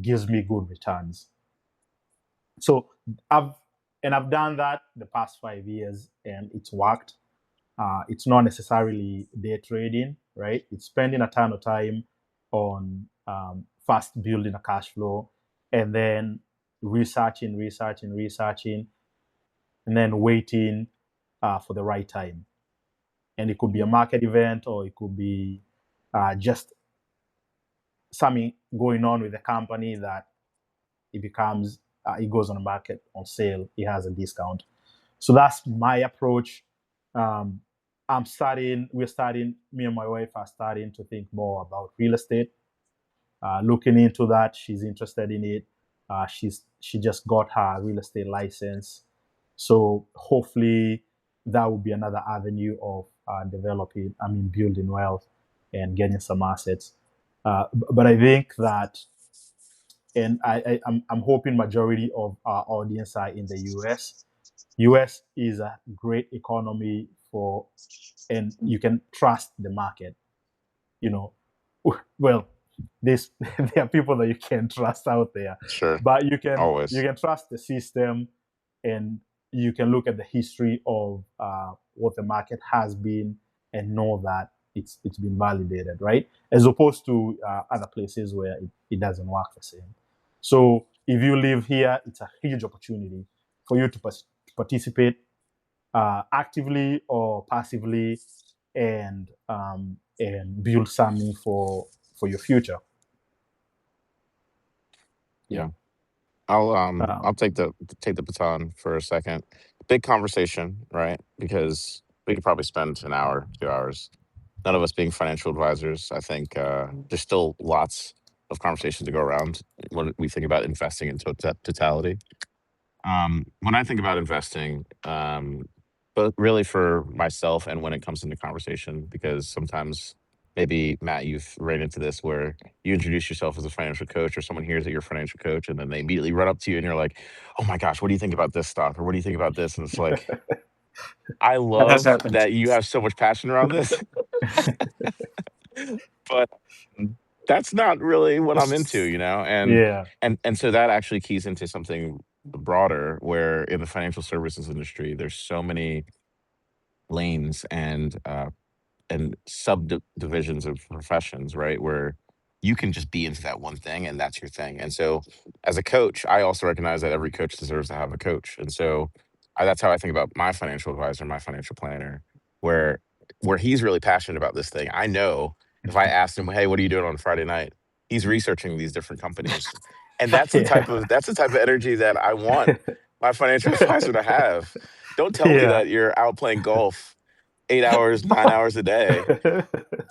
gives me good returns. So I've done that the past 5 years, and it's worked. It's not necessarily day trading, right? It's spending a ton of time on first building a cash flow, and then researching, and then waiting for the right time. And it could be a market event, or it could be just something going on with the company that it goes on the market on sale. It has a discount. So that's my approach. Um, me and my wife are starting to think more about real estate, looking into that. She's interested in it. She just got her real estate license. So hopefully that will be another avenue of building wealth and getting some assets. But I think that, and I'm hoping majority of our audience are in the US. US is a great economy and you can trust the market. You know, well, this there are people that you can trust out there, Sure. but you Always. can trust the system, and you can look at the history of what the market has been and know that it's been validated, right? As opposed to other places where it doesn't work the same. So if you live here, it's a huge opportunity for you to participate actively or passively, and build something for your future. Yeah. Yeah. I'll Um, take the baton for a second. Big conversation, right? Because we could probably spend an hour, 2 hours. None of us being financial advisors. I think there's still lots of conversation to go around when we think about investing in totality. When I think about investing, but really for myself and when it comes into conversation, because sometimes maybe Matt, you've ran into this where you introduce yourself as a financial coach, or someone hears that you're a financial coach, and then they immediately run up to you and you're like, "Oh my gosh, what do you think about this stock, or what do you think about this?" And it's like, I That has love happened. that you have so much passion around this, but that's not really what I'm into, and yeah. so that actually keys into something broader, where in the financial services industry there's so many lanes and subdivisions of professions, right? Where you can just be into that one thing and that's your thing. And so, as a coach, I also recognize that every coach deserves to have a coach. And so, that's how I think about my financial advisor, my financial planner, where he's really passionate about this thing. I know if I asked him, "Hey, what are you doing on Friday night?" He's researching these different companies, and Yeah. that's the type of energy that I want my financial advisor to have. Don't tell me Yeah. that you're out playing golf 8 hours, 9 hours a day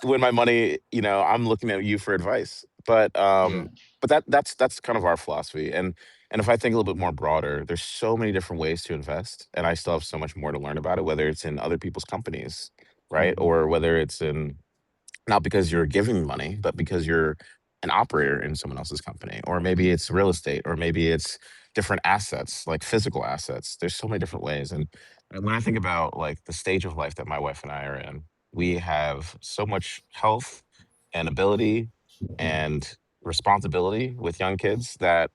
when my money, I'm looking at you for advice. Yeah. But that's kind of our philosophy. And if I think a little bit more broader, there's so many different ways to invest, and I still have so much more to learn about it, whether it's in other people's companies, right? Mhm. Or whether it's in, not because you're giving money, but because you're an operator in someone else's company, or maybe it's real estate, or maybe it's different assets, like physical assets. There's so many different ways. And when I think about like the stage of life that my wife and I are in, we have so much health and ability and responsibility with young kids that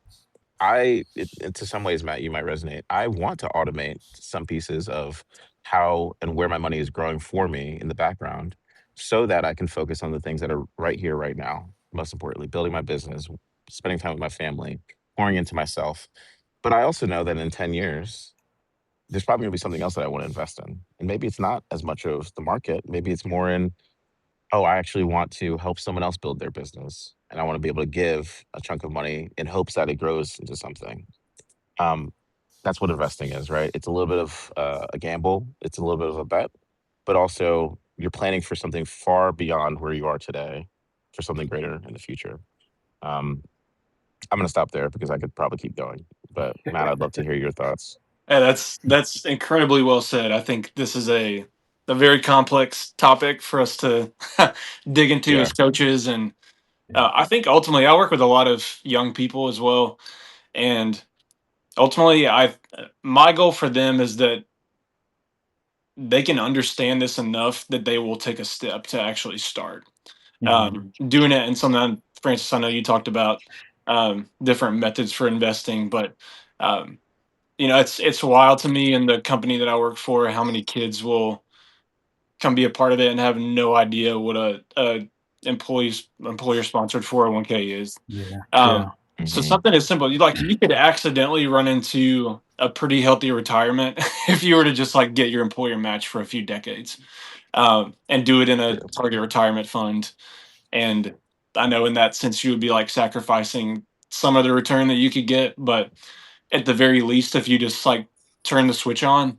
to some ways, Matt, you might resonate. I want to automate some pieces of how and where my money is growing for me in the background, so that I can focus on the things that are right here, right now. Most importantly, building my business, spending time with my family, pouring into myself. But I also know that in 10 years, there's probably going to be something else that I want to invest in. And maybe it's not as much of the market. Maybe it's more in, oh, I actually want to help someone else build their business. And I want to be able to give a chunk of money in hopes that it grows into something. um, that's what investing is, right? It's a little bit of a gamble. It's a little bit of a bet, but also you're planning for something far beyond where you are today, for something greater in the future. Um, I'm going to stop there because I could probably keep going. But Matt, I'd love to hear your thoughts. Yeah, that's incredibly well said. I think this is a very complex topic for us to dig into Yeah. as coaches, and Yeah. I think ultimately I work with a lot of young people as well, and ultimately, my goal for them is that they can understand this enough that they will take a step to actually start Hmm. doing it. And something, Francis, I know you talked about different methods for investing, but um, it's wild to me in the company that I work for how many kids will come be a part of it and have no idea what a employer sponsored 401k is. Yeah, yeah, Um, so Hmm. something as simple, you could accidentally run into a pretty healthy retirement if you were to just like get your employer match for a few decades, and do it in a True. target retirement fund. And I know in that sense you would be like sacrificing some of the return that you could get, but at the very least, if you just like turn the switch on,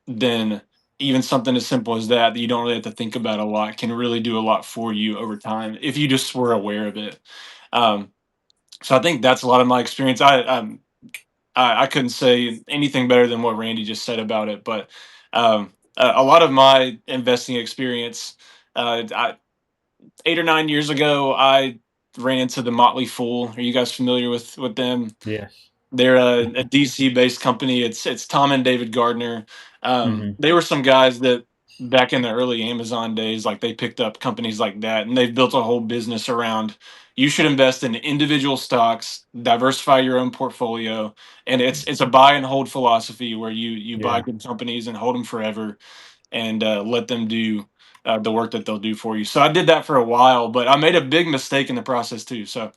then even something as simple as that you don't really have to think about a lot can really do a lot for you over time if you just were aware of it. Um, so I think that's a lot of my experience. I couldn't say anything better than what Randy just said about it, but a lot of my investing experience, I 8 or 9 years ago, I ran into the Motley Fool. Are you guys familiar with them? yes. They're a DC based company. It's Tom and David Gardner. Hmm. They were some guys that back in the early Amazon days, like they picked up companies like that, and they've built a whole business around. You should invest in individual stocks, diversify your own portfolio, and it's a buy and hold philosophy where you buy Yeah, good companies and hold them forever and let them do the work that they'll do for you. So I did that for a while, but I made a big mistake in the process too. So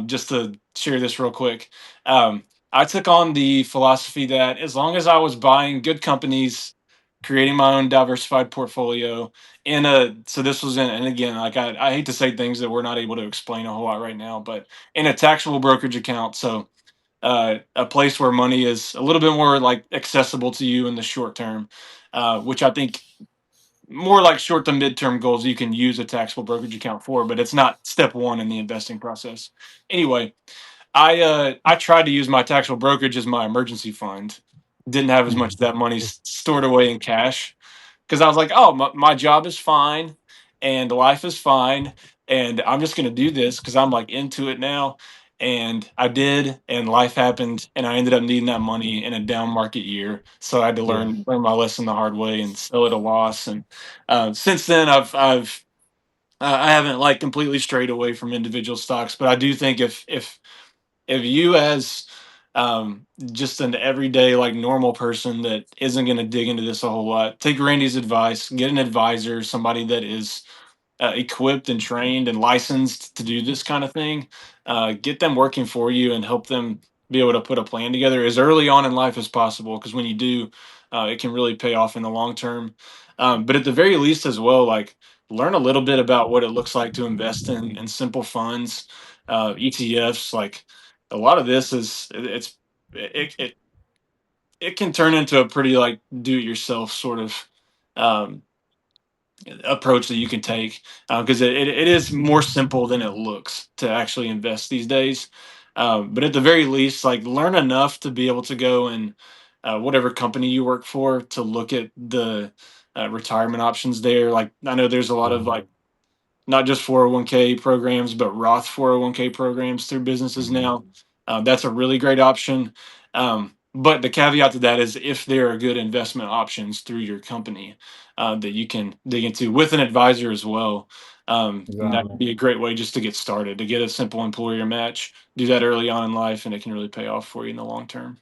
just to share this real quick, um, I took on the philosophy that as long as I was buying good companies, creating my own diversified portfolio in a, so this was in, and again, like I hate to say things that we're not able to explain a whole lot right now, but in a taxable brokerage account. So a place where money is a little bit more like accessible to you in the short term, which I think more like short to midterm goals you can use a taxable brokerage account for, but it's not step one in the investing process. Anyway, I tried to use my taxable brokerage as my emergency fund. Didn't have as much hmm, of that money stored away in cash because I was like, oh, my job is fine and life is fine, and I'm just gonna do this because I'm like into it now. And I did, and life happened, and I ended up needing that money in a down market year. So I had to yeah, learn my lesson the hard way and sell at a loss. And since then, I haven't like completely strayed away from individual stocks, but I do think if you as just an everyday like normal person that isn't going to dig into this a whole lot, take Randy's advice, get an advisor, somebody that is equipped and trained and licensed to do this kind of thing. Get them working for you and help them be able to put a plan together as early on in life as possible, because when you do, it can really pay off in the long term. But at the very least as well, like learn a little bit about what it looks like to invest in simple funds, ETFs. Like a lot of this is it, it it can turn into a pretty like do it yourself sort of um, approach that you can take, because it is more simple than it looks to actually invest these days. But at the very least, like learn enough to be able to go and whatever company you work for to look at the retirement options there. Like I know there's a lot of yeah. like not just 401k programs, but Roth 401k programs through businesses Hmm. now. That's a really great option. But the caveat to that is if there are good investment options through your company that you can dig into with an advisor as well. And that Exactly. would be a great way just to get started, to get a simple employer match, do that early on in life, and it can really pay off for you in the long term.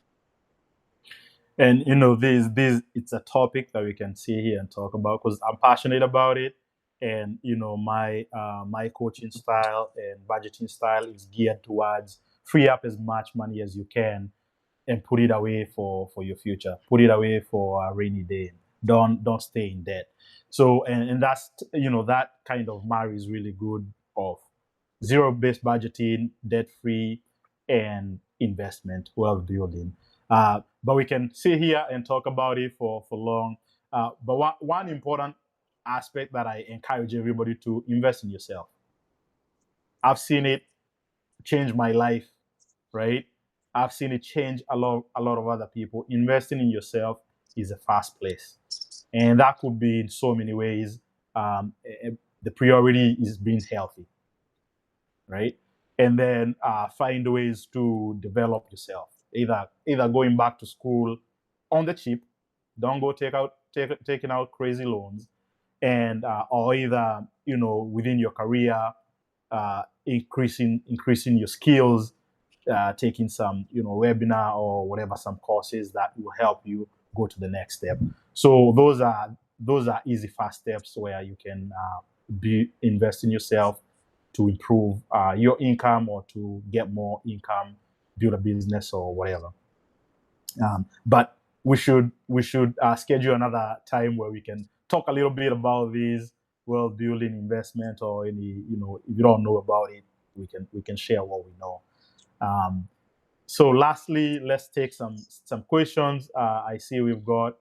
And this it's a topic that we can sit here and talk about because I'm passionate about it. And my coaching style and budgeting style is geared towards free up as much money as you can and put it away for your future. Put it away for a rainy day. Don't stay in debt. So and that's that kind of marries really good of zero based budgeting, debt free, and investment, wealth building. But we can sit here and talk about it for long. But one important aspect that I encourage everybody to invest in yourself. I've seen it change my life, right? I've seen it change a lot of other people. Investing in yourself is a fast place, and that could be in so many ways. The priority is being healthy, right? And then find ways to develop yourself. either going back to school on the cheap, don't go taking out crazy loans, and or either within your career, increasing your skills, taking some webinar or whatever, some courses that will help you go to the next step. So those are easy fast steps where you can be invest in yourself to improve your income or to get more income, build a business or whatever. But we should schedule another time where we can talk a little bit about these wealth building investment, or any if you don't know about it, we can share what we know. Um, so lastly, let's take some questions. I see we've got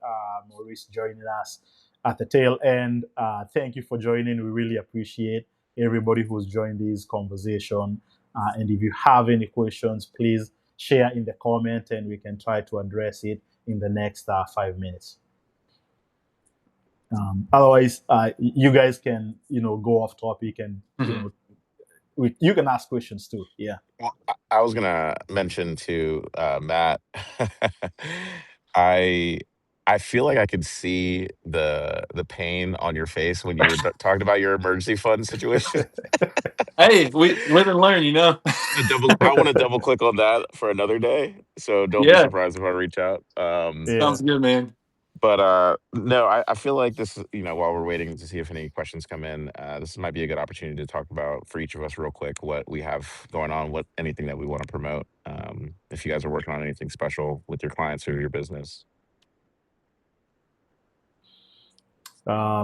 Maurice joining us at the tail end. Thank you for joining. We really appreciate everybody who's joined this conversation. And if you have any questions, please share in the comment, and we can try to address it in the next 5 minutes. Otherwise, you guys can go off topic, and you can ask questions too. Yeah. Well, I was gonna mention to Matt. I I feel like I could see the pain on your face when you were talking about your emergency fund situation. Hey, we live and learn, you know. I want to double click on that for another day. So don't be Yeah, surprised if I reach out. Yeah. sounds good, man. But no, I feel like this is, while we're waiting to see if any questions come in, this might be a good opportunity to talk about for each of us real quick what we have going on, what anything that we want to promote. If you guys are working on anything special with your clients or your business.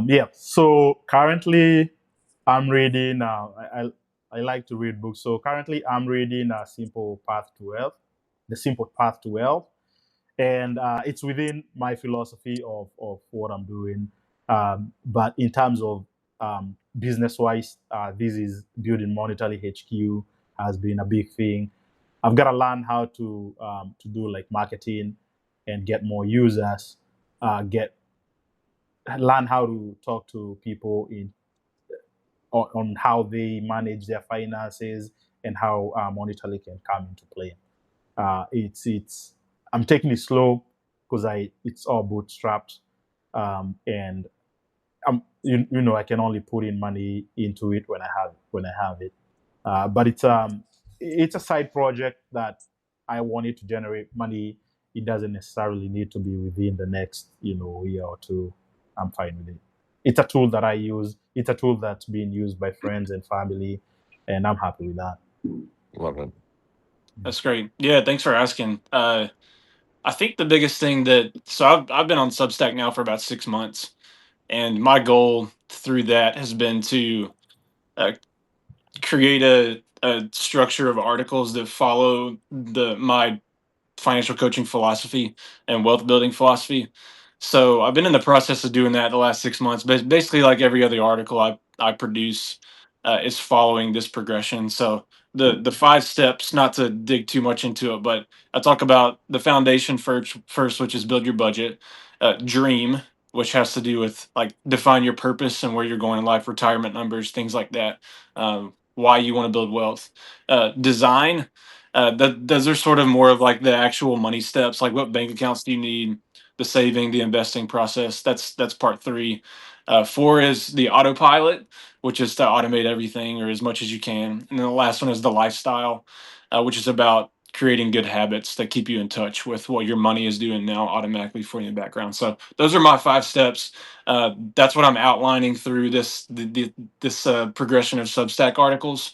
Yeah. So currently, I'm reading. I like to read books. So currently, I'm reading Simple Path to Wealth, The Simple Path to Wealth, and it's within my philosophy of what I'm doing. But in terms of business wise, this is building monetary HQ has been a big thing. I've got to learn how to do like marketing and get more users, get learn how to talk to people on how they manage their finances and how monetary can come into play. It's I'm taking it slow because it's all bootstrapped, and I can only put in money into it when I have it. But it's a side project that I want it to generate money. It doesn't necessarily need to be within the next year or two. I'm fine with it. It's a tool that I use. It's a tool that's being used by friends and family, and I'm happy with that. Love it. That's great. Yeah, thanks for asking. I think the biggest thing that I've been on Substack now for about 6 months, and my goal through that has been to uh, create a structure of articles that follow my financial coaching philosophy and wealth building philosophy. So I've been in the process of doing that the last 6 months. But basically, like every other article I produce, is following this progression. So the 5 steps, not to dig too much into it, but I talk about the foundation first, which is build your budget, dream, which has to do with like define your purpose and where you're going in life, retirement numbers, things like that. Why you want to build wealth, design, those are sort of more of like the actual money steps, like what bank accounts do you need, the saving, the investing process. That's part three. Four is the autopilot, which is to automate everything or as much as you can. And then the last one is the lifestyle, which is about creating good habits that keep you in touch with what your money is doing now automatically for you in the background. So those are my 5 steps. That's what I'm outlining through this progression of Substack articles.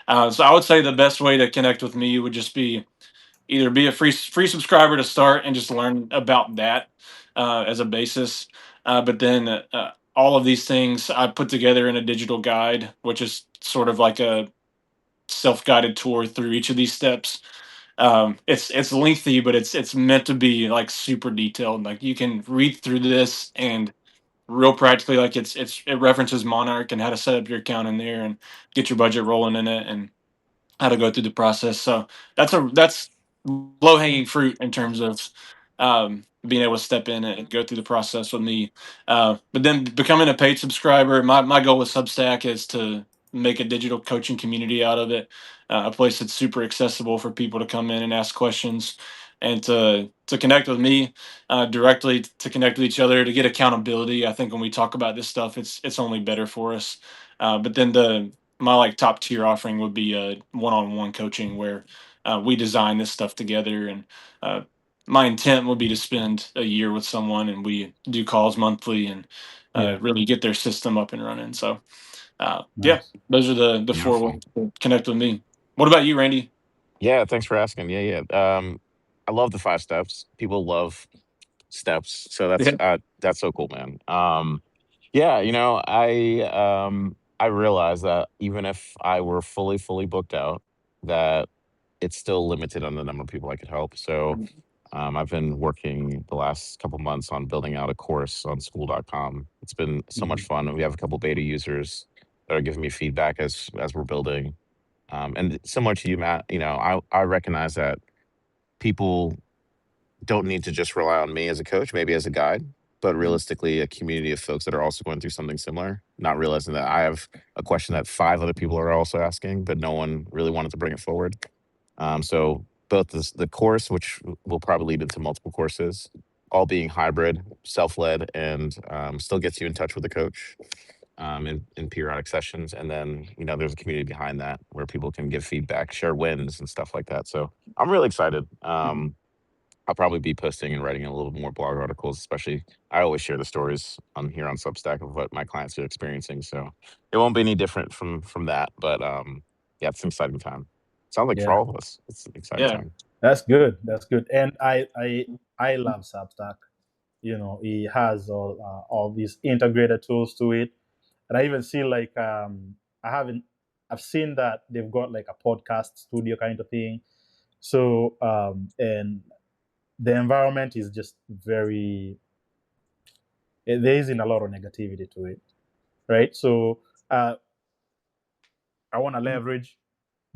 So I would say the best way to connect with me would just be either be a free subscriber to start and just learn about that as a basis, but then all of these things I put together in a digital guide, which is sort of like a self-guided tour through each of these steps. It's lengthy, but it's meant to be like super detailed. Like you can read through this and real practically, like it references Monarch and how to set up your account in there and get your budget rolling in it and how to go through the process. So that's low hanging fruit in terms of being able to step in and go through the process with me. But then becoming a paid subscriber, my goal with Substack is to make a digital coaching community out of it, a place that's super accessible for people to come in and ask questions. and to connect with me directly, to connect with each other, to get accountability. I think when we talk about this stuff, it's only better for us. But then the my like top tier offering would be one-on-one coaching where we design this stuff together, and uh, my intent would be to spend a year with someone and we do calls monthly and Yeah. really get their system up and running. So yeah, Nice. those are the four ways Awesome. to connect with me. What about you, Randy? Yeah, thanks for asking. Yeah. I love the 5 steps. People love steps, so Yeah. that's so cool, man. Yeah, I realize that even if I were fully booked out, that it's still limited on the number of people I could help. So I've been working the last couple months on building out a course on school.com. It's been so much Mhm. fun. We have a couple beta users that are giving me feedback as we're building. And similar to you, Matt, I recognize that people don't need to just rely on me as a coach, maybe as a guide, but Mhm. realistically, a community of folks that are also going through something similar, not realizing that I have a question that 5 other people are also asking, but no one really wanted to bring it forward. So both the course, which will probably lead into multiple courses, all being hybrid, self-led, and still gets you in touch with the coach in periodic sessions. And then, there's a community behind that where people can give feedback, share wins and stuff like that. So I'm really excited. Mhm. I'll probably be posting and writing a little more blog articles, especially I always share the stories on here on Substack of what my clients are experiencing. So it won't be any different from that. But yeah, it's an exciting time. Sounds like for Yeah. all of us, it's an exciting Yeah. time. That's good. That's good. And I love Substack. It has all these integrated tools to it, and I even see like I haven't I've seen that they've got like a podcast studio kind of thing. So and the environment is just very there isn't a lot of negativity to it, right? So uh, I want to leverage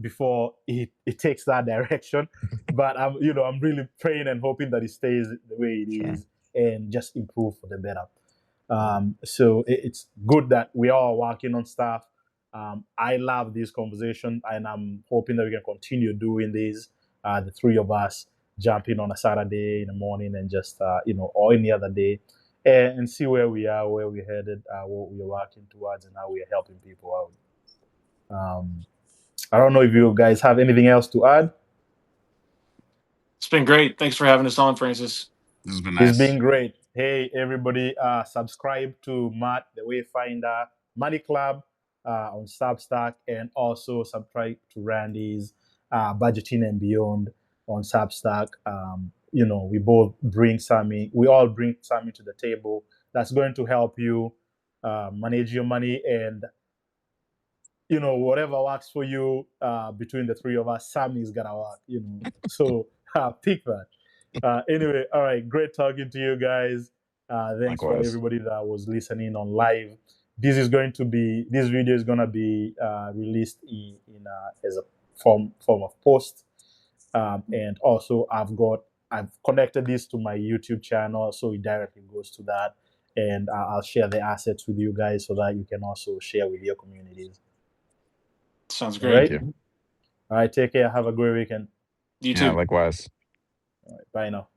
before it takes that direction. But I'm really praying and hoping that it stays the way it Sure. is and just improve for the better. So it's good that we are working on stuff. I love this conversation, and I'm hoping that we can continue doing this. The three of us jumping on a Saturday in the morning and just or any other day, and see where we are, where we're headed, what we're working towards, and how we are helping people out. I don't know if you guys have anything else to add. It's been great. Thanks for having us on, Francis. This has been It's nice. been great. Hey, everybody, subscribe to Matt, the Wayfinder Money Club on Substack, and also subscribe to Randy's Budgeting and Beyond on Substack. We all bring something to the table that's going to help you manage your money, and whatever works for you between the three of us, something's gonna work. So pick that. Anyway, all right, great talking to you guys. Thanks for Likewise. everybody that was listening on live. This video is gonna be released as a form of post, and also I've connected this to my YouTube channel, so it directly goes to that, and I'll share the assets with you guys so that you can also share with your communities. Sounds All great. Thank right. you. All right. Take care. Have a great weekend. You Yeah, too. likewise. All right. Bye now.